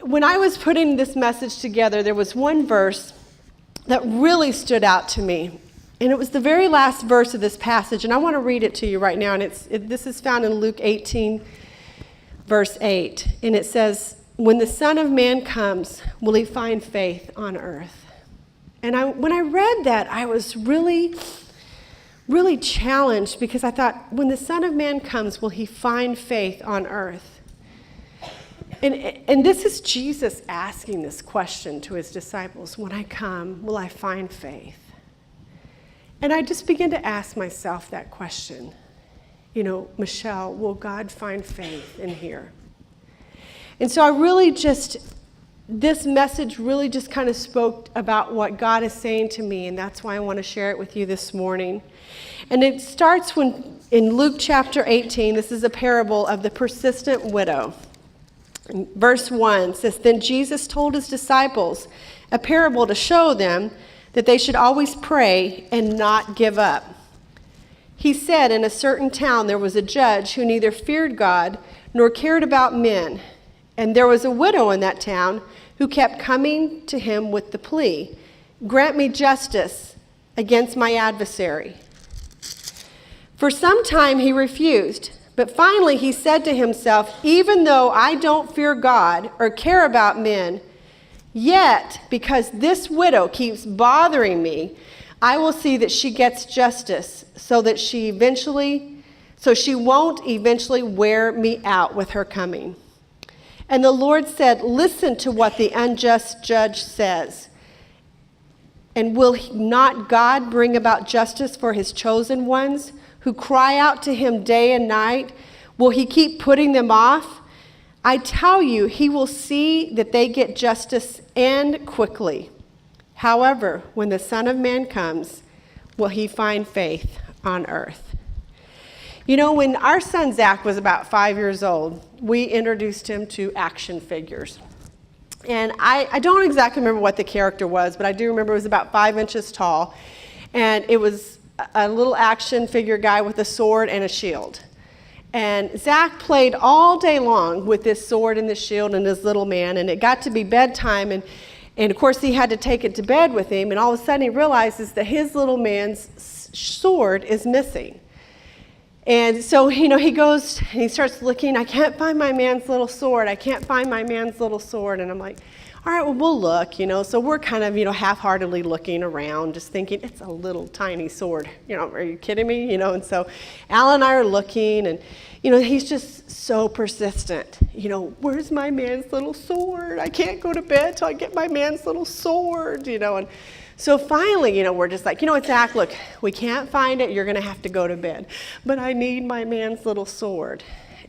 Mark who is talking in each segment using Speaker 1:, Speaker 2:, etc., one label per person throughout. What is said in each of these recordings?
Speaker 1: when I was putting this message together, there was one verse that really stood out to me. And it was the very last verse of this passage. And I want to read it to you right now. And this is found in Luke 18, verse 8. And it says, "When the Son of Man comes, will he find faith on earth?" And when I read that, I was really, really challenged, because I thought, when the Son of Man comes, will he find faith on earth? And this is Jesus asking this question to his disciples. When I come, will I find faith? And I just began to ask myself that question. Michele, will God find faith in here? And so this message really just kind of spoke about what God is saying to me, and that's why I want to share it with you this morning. And it starts in Luke chapter 18, this is a parable of the persistent widow. Verse 1 says, "Then Jesus told his disciples a parable to show them that they should always pray and not give up. He said, in a certain town there was a judge who neither feared God nor cared about men. And there was a widow in that town who kept coming to him with the plea, 'Grant me justice against my adversary.' For some time he refused, but finally he said to himself, 'Even though I don't fear God or care about men, yet because this widow keeps bothering me, I will see that she gets justice so she won't eventually wear me out with her coming.' And the Lord said, 'Listen to what the unjust judge says. And will not God bring about justice for his chosen ones who cry out to him day and night? Will he keep putting them off? I tell you, he will see that they get justice, and quickly. However, when the Son of Man comes, will he find faith on earth?'" When our son Zach was about 5 years old, we introduced him to action figures. And I don't exactly remember what the character was, but I do remember it was about 5 inches tall. And it was a little action figure guy with a sword and a shield. And Zach played all day long with this sword and this shield and this little man. And it got to be bedtime, and of course he had to take it to bed with him. And all of a sudden he realizes that his little man's sword is missing. And so, he goes and he starts looking. "I can't find my man's little sword. I can't find my man's little sword." And I'm like, "All right, well, we'll look, So we're kind of, half-heartedly looking around, just thinking, it's a little tiny sword. Are you kidding me? And so Al and I are looking, and, he's just so persistent. "Where's my man's little sword? I can't go to bed till I get my man's little sword, And so finally, we're just like, Zach, look, we can't find it. You're going to have to go to bed. But I need my man's little sword."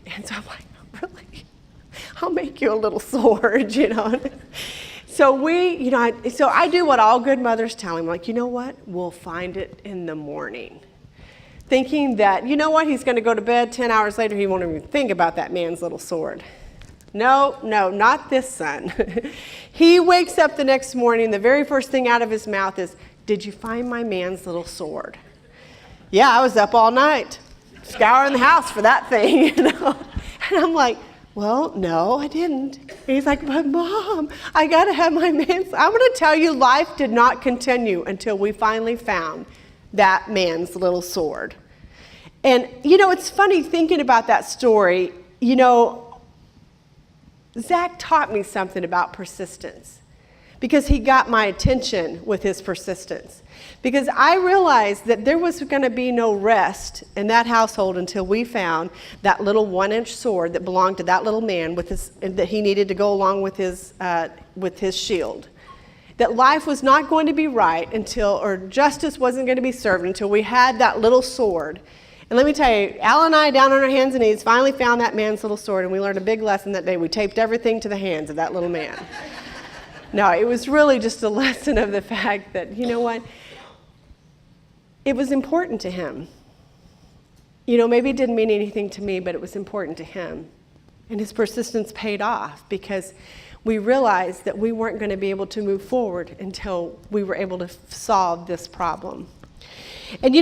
Speaker 1: And so I'm like, "Really? I'll make you a little sword, So so I do what all good mothers tell him, like, "You know what? We'll find it in the morning." Thinking that, he's going to go to bed 10 hours later, he won't even think about that man's little sword. No, not this son. He wakes up the next morning, the very first thing out of his mouth is, "Did you find my man's little sword?" "Yeah, I was up all night, scouring the house for that thing, And I'm like, "Well, no, I didn't." And he's like, "But Mom, I got to have my man's." I'm going to tell you, life did not continue until we finally found that man's little sword. And, it's funny thinking about that story. Zach taught me something about persistence, because he got my attention with his persistence. Because I realized that there was going to be no rest in that household until we found that little 1-inch sword that belonged to that little man that he needed to go along with his shield. That life was not going to be right or justice wasn't going to be served until we had that little sword. And let me tell you, Al and I, down on our hands and knees, finally found that man's little sword, and we learned a big lesson that day. We taped everything to the hands of that little man. No, it was really just a lesson of the fact that, it was important to him. Maybe it didn't mean anything to me, but it was important to him. And his persistence paid off, because we realized that we weren't going to be able to move forward until we were able to solve this problem. And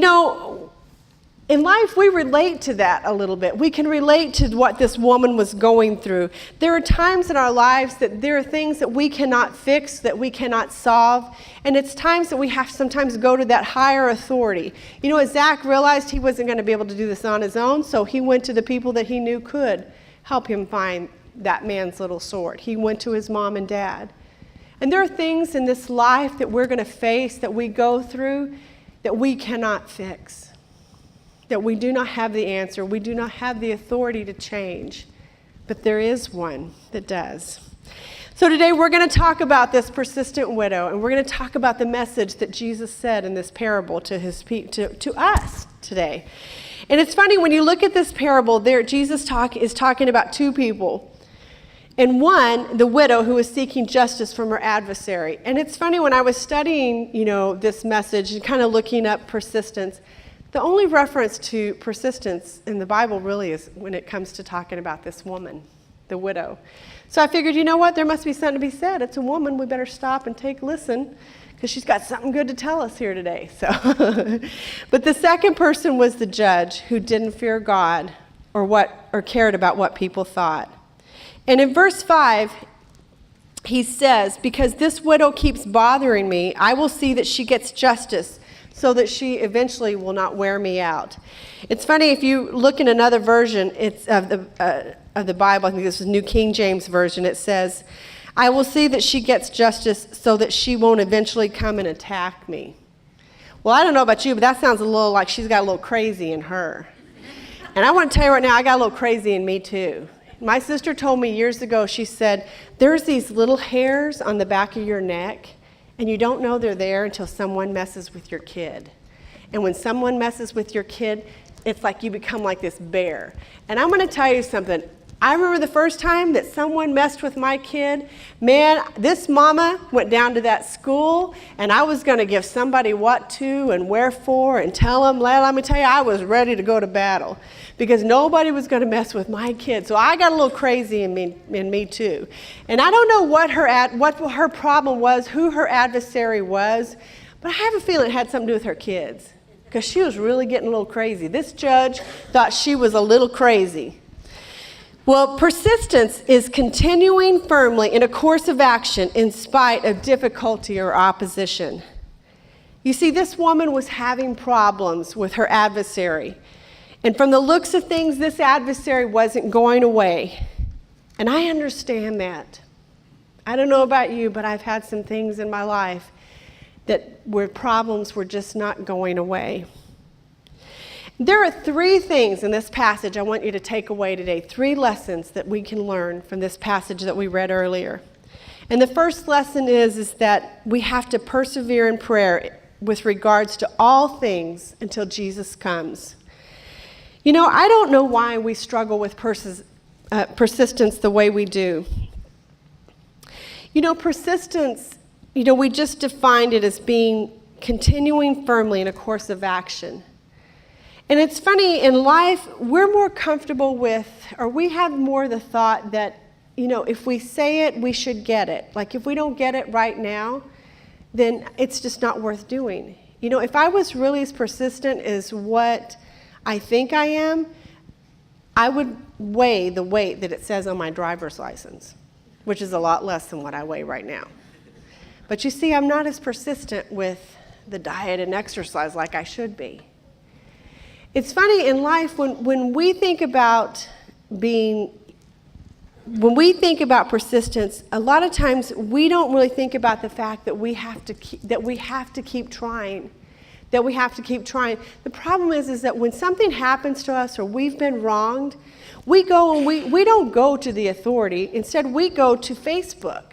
Speaker 1: in life, we relate to that a little bit. We can relate to what this woman was going through. There are times in our lives that there are things that we cannot fix, that we cannot solve, and it's times that we have to sometimes go to that higher authority. You know, as Zach realized he wasn't going to be able to do this on his own, so he went to the people that he knew could help him find that man's little sword. He went to his mom and dad. And there are things in this life that we're going to face, that we go through, that we cannot fix. That we do not have the answer. We do not have the authority to change. But there is one that does. So today we're going to talk about this persistent widow, and we're going to talk about the message that Jesus said in this parable to us today. And it's funny, when you look at this parable, Jesus is talking about two people. And one, the widow who was seeking justice from her adversary. And it's funny, when I was studying, this message and kind of looking up persistence, the only reference to persistence in the Bible really is when it comes to talking about this woman, the widow. So I figured, you know what? There must be something to be said. It's a woman. We better stop and take a listen, because she's got something good to tell us here today. So, but the second person was the judge, who didn't fear God or cared about what people thought. And in verse 5, he says, "Because this widow keeps bothering me, I will see that she gets justice, so that she eventually will not wear me out." It's funny, if you look in another version, it's of the Bible, I think this is New King James Version, it says, "I will see that she gets justice so that she won't eventually come and attack me." Well, I don't know about you, but that sounds a little like she's got a little crazy in her. And I want to tell you right now, I got a little crazy in me too. My sister told me years ago, she said, there's these little hairs on the back of your neck, and you don't know they're there until someone messes with your kid. And when someone messes with your kid, it's like you become like this bear. And I'm going to tell you something. I remember the first time that someone messed with my kid. Man, this mama went down to that school, and I was going to give somebody what to and wherefore and tell them. Let me tell you, I was ready to go to battle, because nobody was going to mess with my kid. So I got a little crazy in me too. And I don't know what her problem was, who her adversary was, but I have a feeling it had something to do with her kids, because she was really getting a little crazy. This judge thought she was a little crazy. Well, persistence is continuing firmly in a course of action in spite of difficulty or opposition. You see, this woman was having problems with her adversary. And from the looks of things, this adversary wasn't going away. And I understand that. I don't know about you, but I've had some things in my life where problems were just not going away. There are three things in this passage I want you to take away today, three lessons that we can learn from this passage that we read earlier. And the first lesson is that we have to persevere in prayer with regards to all things until Jesus comes. You know, I don't know why we struggle with persistence the way we do. You know, persistence, we just defined it as being continuing firmly in a course of action. And it's funny, in life, we're more comfortable with, or we have more the thought that, if we say it, we should get it. Like, if we don't get it right now, then it's just not worth doing. If I was really as persistent as what I think I am, I would weigh the weight that it says on my driver's license, which is a lot less than what I weigh right now. But you see, I'm not as persistent with the diet and exercise like I should be. It's funny, in life, when we think about persistence, a lot of times we don't really think about the fact that we have to keep trying. The problem is that when something happens to us or we've been wronged, we go and we don't go to the authority. Instead, we go to Facebook.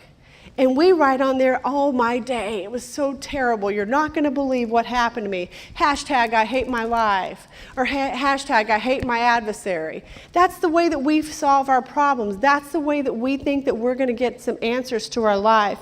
Speaker 1: And we write on there, "Oh, my day, it was so terrible. You're not going to believe what happened to me. Hashtag, I hate my life." Or hashtag, I hate my adversary. That's the way that we solve our problems. That's the way that we think that we're going to get some answers to our life.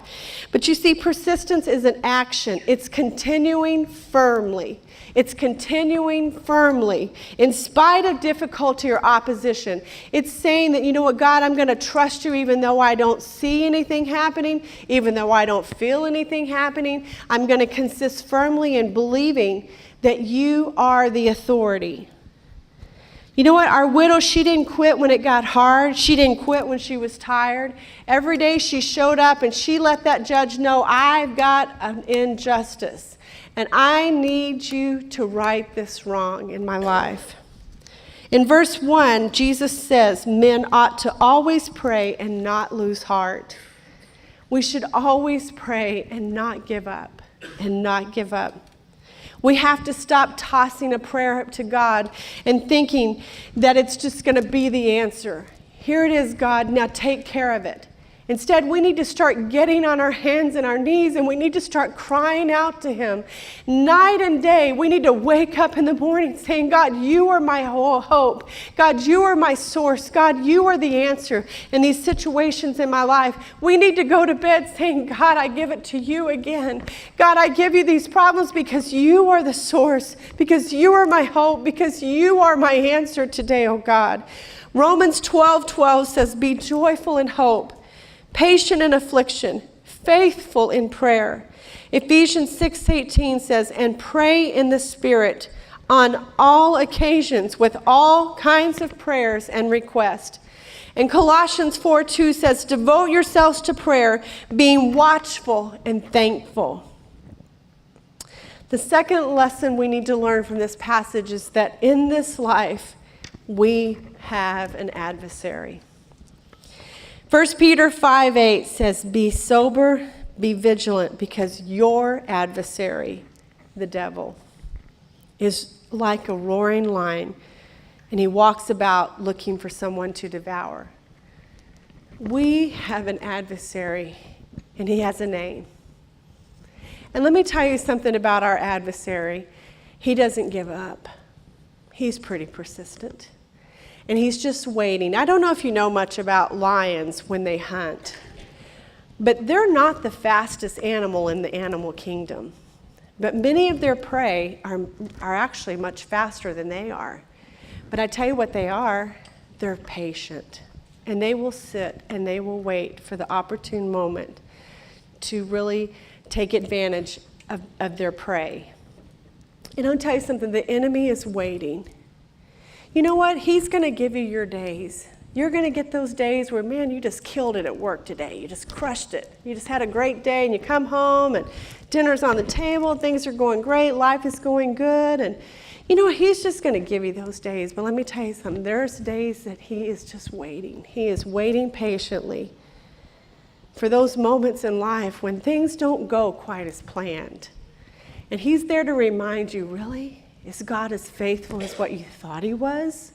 Speaker 1: But you see, persistence is an action. It's continuing firmly. It's continuing firmly in spite of difficulty or opposition. It's saying that, you know what, God, I'm going to trust you even though I don't see anything happening, even though I don't feel anything happening. I'm going to consist firmly in believing that you are the authority. You know what? Our widow, she didn't quit when it got hard. She didn't quit when she was tired. Every day she showed up and she let that judge know, I've got an injustice and I need you to right this wrong in my life. In verse 1, Jesus says, men ought to always pray and not lose heart. We should always pray and not give up, and not give up. We have to stop tossing a prayer up to God and thinking that it's just going to be the answer. Here it is, God, now take care of it. Instead, we need to start getting on our hands and our knees, and we need to start crying out to him. Night and day, we need to wake up in the morning saying, God, you are my whole hope. God, you are my source. God, you are the answer in these situations in my life. We need to go to bed saying, God, I give it to you again. God, I give you these problems because you are the source, because you are my hope, because you are my answer today, oh God. Romans 12:12 says, be joyful in hope, patient in affliction, faithful in prayer. Ephesians 6:18 says, and pray in the Spirit on all occasions with all kinds of prayers and requests. And Colossians 4:2 says, devote yourselves to prayer, being watchful and thankful. The second lesson we need to learn from this passage is that in this life, we have an adversary. 1 Peter 5:8 says, be sober, be vigilant, because your adversary, the devil, is like a roaring lion, and he walks about looking for someone to devour. We have an adversary, and he has a name. And let me tell you something about our adversary. He doesn't give up. He's pretty persistent. And he's just waiting. I don't know if you know much about lions when they hunt, but they're not the fastest animal in the animal kingdom. But many of their prey are actually much faster than they are. But I tell you what they are, they're patient. And they will sit and they will wait for the opportune moment to really take advantage of their prey. And I'll tell you something, the enemy is waiting. You know what? He's going to give you your days. You're going to get those days where, man, you just killed it at work today. You just crushed it. You just had a great day, and you come home, and dinner's on the table, things are going great, life is going good. And, you know, he's just going to give you those days. But let me tell you something. There's days that he is just waiting. He is waiting patiently for those moments in life when things don't go quite as planned. And he's there to remind you, really? Is God as faithful as what you thought he was?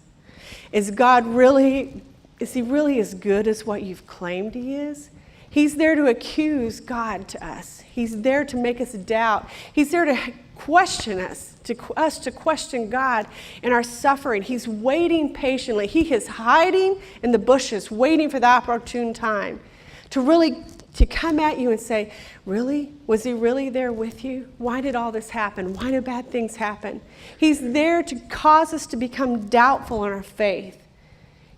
Speaker 1: Is he really as good as what you've claimed he is? He's there to accuse God to us. He's there to make us doubt. He's there to question us to question God in our suffering. He's waiting patiently. He is hiding in the bushes, waiting for the opportune time to come at you and say, really? Was he really there with you? Why did all this happen? Why do bad things happen? He's there to cause us to become doubtful in our faith.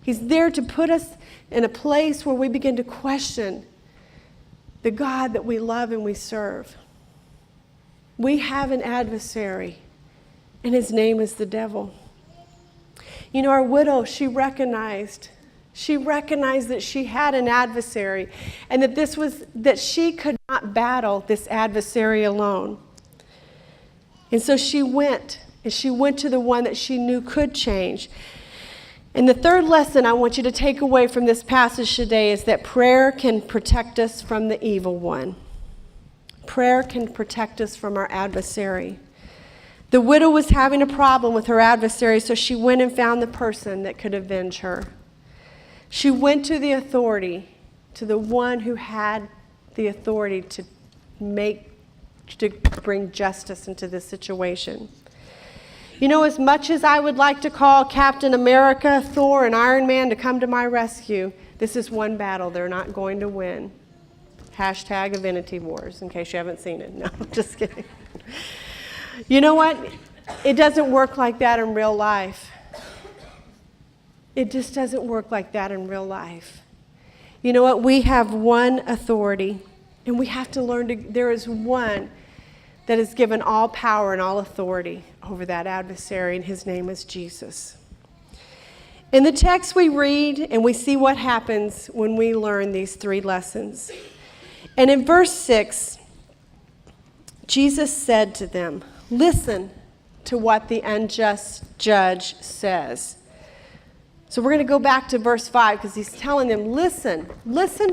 Speaker 1: He's there to put us in a place where we begin to question the God that we love and we serve. We have an adversary, and his name is the devil. You know, our widow, she recognized that she had an adversary, and that she could not battle this adversary alone. And so she went to the one that she knew could change. And the third lesson I want you to take away from this passage today is that prayer can protect us from the evil one. Prayer can protect us from our adversary. The widow was having a problem with her adversary, so she went and found the person that could avenge her. She went to the authority, to the one who had the authority to bring justice into this situation. You know, as much as I would like to call Captain America, Thor, and Iron Man to come to my rescue, this is one battle they're not going to win. Hashtag Affinity Wars, in case you haven't seen it. No, I'm just kidding. You know what? It doesn't work like that in real life. It just doesn't work like that in real life. You know what? We have one authority, and we have to learn there is one that is given all power and all authority over that adversary, and his name is Jesus. In the text we read and we see what happens when we learn these 3 lessons. And in verse 6, Jesus said to them, listen to what the unjust judge says. So we're going to go back to verse 5 because he's telling them, listen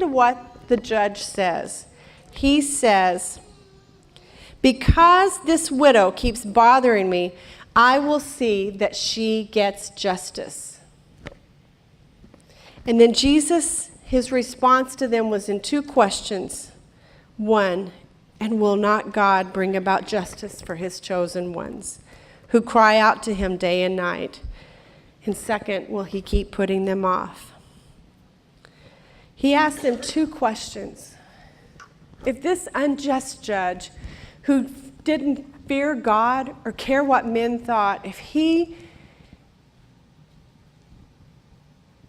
Speaker 1: to what the judge says. He says, because this widow keeps bothering me, I will see that she gets justice. And then Jesus, his response to them was in 2 questions. 1, and will not God bring about justice for his chosen ones who cry out to him day and night? And 2, will he keep putting them off? He asked them 2 questions. If this unjust judge who didn't fear God or care what men thought, if he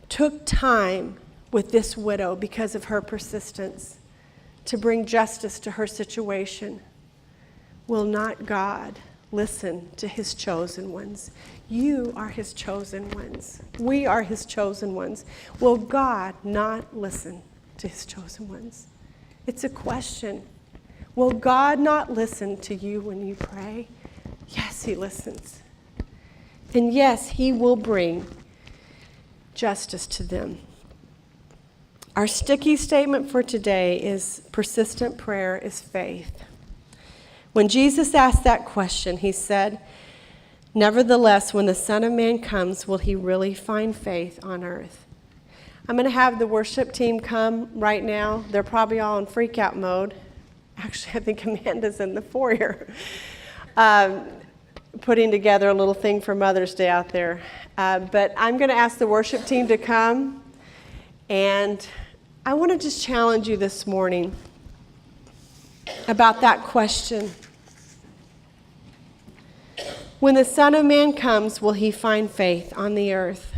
Speaker 1: took time with this widow because of her persistence to bring justice to her situation, will not God listen to his chosen ones? You are his chosen ones. We are his chosen ones. Will God not listen to his chosen ones? It's a question. Will God not listen to you when you pray? Yes, he listens. And yes, he will bring justice to them. Our sticky statement for today is persistent prayer is faith. When Jesus asked that question, he said, nevertheless, when the Son of Man comes, will he really find faith on earth? I'm going to have the worship team come right now. They're probably all in freak out mode. Actually, I think Amanda's in the foyer putting together a little thing for Mother's Day out there. But I'm going to ask the worship team to come. And I want to just challenge you this morning about that question. When the Son of Man comes, will he find faith on the earth?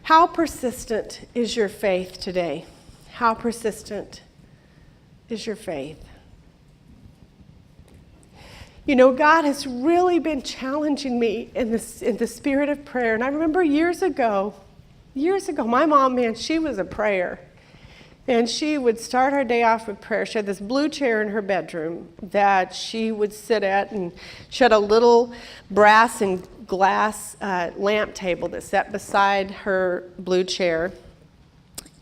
Speaker 1: How persistent is your faith today? How persistent is your faith? You know, God has really been challenging me in the spirit of prayer. And I remember years ago, my mom, man, she was a prayer. And she would start her day off with prayer. She had this blue chair in her bedroom that she would sit at, and she had a little brass and glass lamp table that sat beside her blue chair.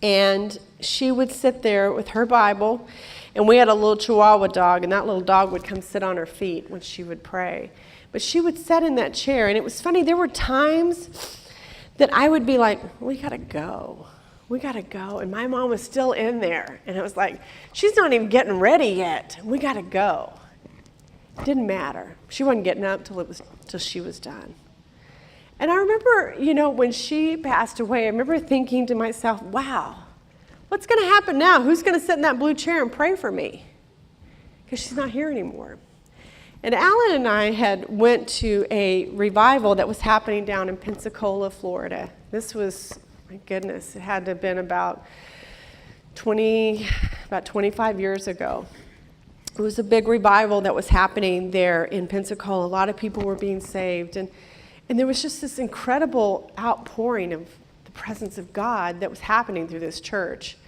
Speaker 1: And she would sit there with her Bible, and we had a little Chihuahua dog, and that little dog would come sit on her feet when she would pray. But she would sit in that chair, and it was funny, there were times that I would be like, we gotta go. And my mom was still in there. And it was like, she's not even getting ready yet. We got to go. It didn't matter. She wasn't getting up till she was done. And I remember, when she passed away, I remember thinking to myself, wow, what's going to happen now? Who's going to sit in that blue chair and pray for me? Because she's not here anymore. And Alan and I had went to a revival that was happening down in Pensacola, Florida. This was, my goodness, it had to have been about 25 years ago. It was a big revival that was happening there in Pensacola. A lot of people were being saved. And there was just this incredible outpouring of the presence of God that was happening through this church.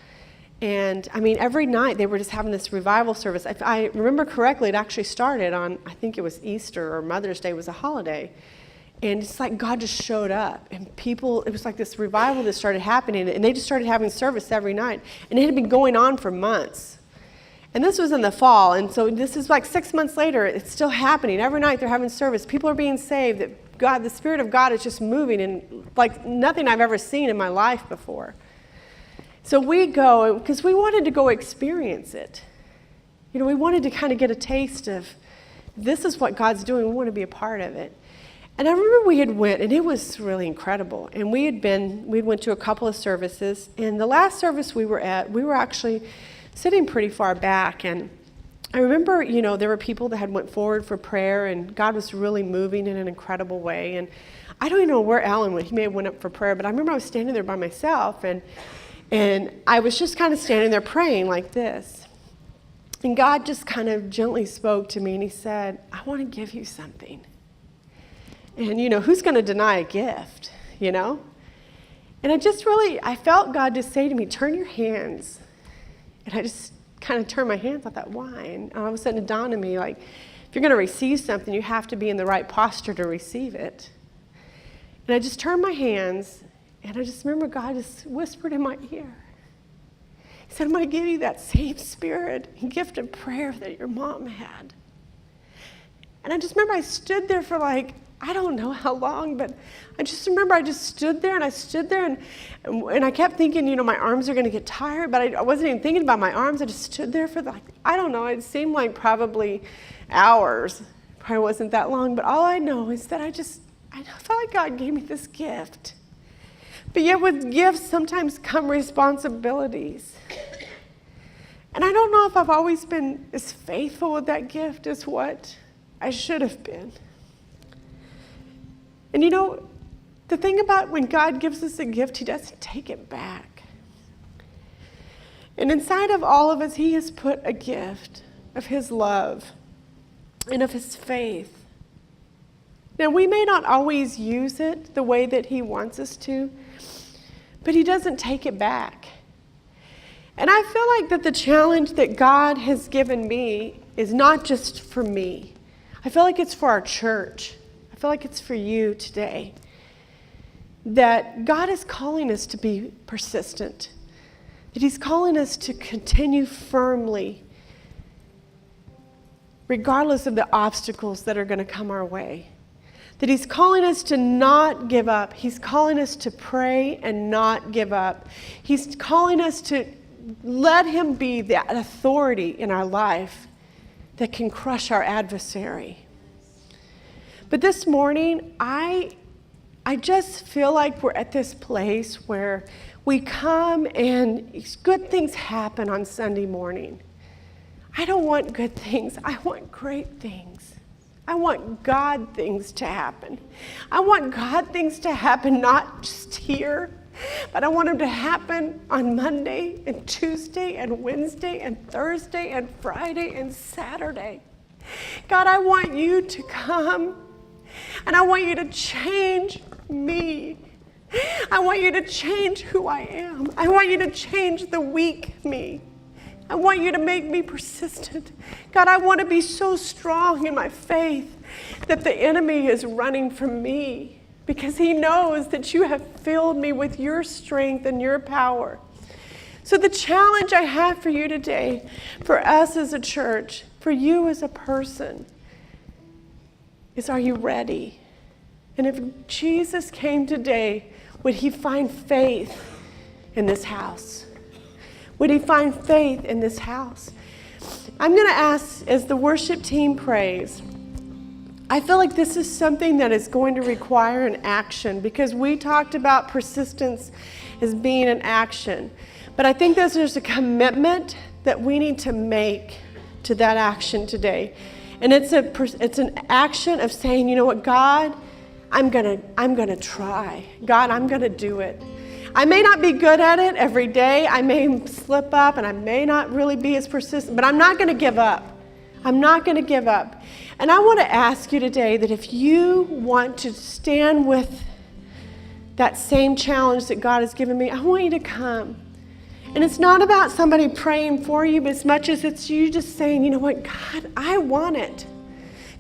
Speaker 1: And, every night they were just having this revival service. If I remember correctly, it actually started on, I think it was Easter or Mother's Day was a holiday. And it's like God just showed up. And people, it was like this revival that started happening. And they just started having service every night. And it had been going on for months. And this was in the fall. And so this is like 6 months later. It's still happening. Every night they're having service. People are being saved. That God, the Spirit of God is just moving in like nothing I've ever seen in my life before. So we go, because we wanted to go experience it. We wanted to kind of get a taste of, this is what God's doing. We want to be a part of it. And I remember we had went, and it was really incredible. And we went to a couple of services. And the last service we were at, we were actually sitting pretty far back. And I remember, there were people that had went forward for prayer, and God was really moving in an incredible way. And I don't even know where Alan went. He may have went up for prayer, but I remember I was standing there by myself, and I was just kind of standing there praying like this. And God just kind of gently spoke to me, and he said, I want to give you something. And, who's going to deny a gift? you know? And I felt God just say to me, turn your hands. And I just kind of turned my hands. I thought, why? And all of a sudden it dawned on me, like, if you're going to receive something, you have to be in the right posture to receive it. And I just turned my hands, and I just remember God just whispered in my ear. He said, I'm going to give you that same spirit and gift of prayer that your mom had. And I just remember I stood there for I don't know how long, but I just remember I just stood there, and I kept thinking, my arms are going to get tired, but I wasn't even thinking about my arms. I just stood there for I don't know, it seemed like probably hours. Probably wasn't that long, but all I know is that I felt like God gave me this gift. But yet with gifts sometimes come responsibilities. And I don't know if I've always been as faithful with that gift as what I should have been. And the thing about when God gives us a gift, he doesn't take it back. And inside of all of us, he has put a gift of his love and of his faith. Now, we may not always use it the way that he wants us to, but he doesn't take it back. And I feel like that the challenge that God has given me is not just for me. I feel like it's for our church. I feel like it's for you today. That God is calling us to be persistent. That he's calling us to continue firmly, regardless of the obstacles that are going to come our way. That he's calling us to not give up. He's calling us to pray and not give up. He's calling us to let him be that authority in our life that can crush our adversary. But this morning, I just feel like we're at this place where we come and good things happen on Sunday morning. I don't want good things. I want great things. I want God things to happen. I want God things to happen not just here, but I want them to happen on Monday and Tuesday and Wednesday and Thursday and Friday and Saturday. God, I want you to come and I want you to change me. I want you to change who I am. I want you to change the weak me. I want you to make me persistent. God, I want to be so strong in my faith that the enemy is running from me because he knows that you have filled me with your strength and your power. So the challenge I have for you today, for us as a church, for you as a person, is are you ready? And if Jesus came today, would he find faith in this house? Would he find faith in this house? I'm going to ask, as the worship team prays, I feel like this is something that is going to require an action because we talked about persistence as being an action. But I think there's a commitment that we need to make to that action today. And it's an action of saying, you know what, God, I'm gonna try. God, I'm gonna do it. I may not be good at it every day. I may slip up and I may not really be as persistent, but I'm not gonna give up. I'm not gonna give up. And I want to ask you today that if you want to stand with that same challenge that God has given me, I want you to come. And it's not about somebody praying for you, but as much as it's you just saying, you know what, God, I want it.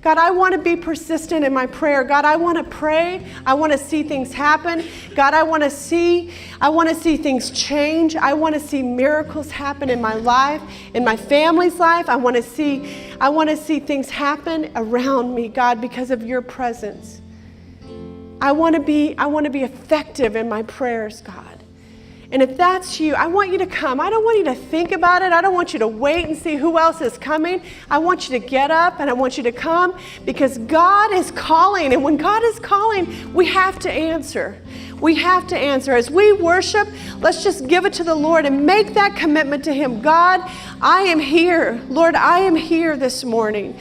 Speaker 1: God, I want to be persistent in my prayer. God, I want to pray. I want to see things happen. God, I want to see things change. I want to see miracles happen in my life, in my family's life. I want to see things happen around me, God, because of your presence. I want to be effective in my prayers, God. And if that's you, I want you to come. I don't want you to think about it. I don't want you to wait and see who else is coming. I want you to get up and I want you to come because God is calling. And when God is calling, we have to answer. We have to answer. As we worship, let's just give it to the Lord and make that commitment to him. God, I am here. Lord, I am here this morning.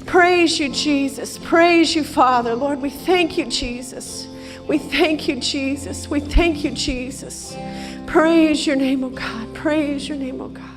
Speaker 1: Praise you, Jesus. Praise you, Father. Lord, we thank you, Jesus. We thank you, Jesus. We thank you, Jesus. Praise your name, oh God. Praise your name, oh God.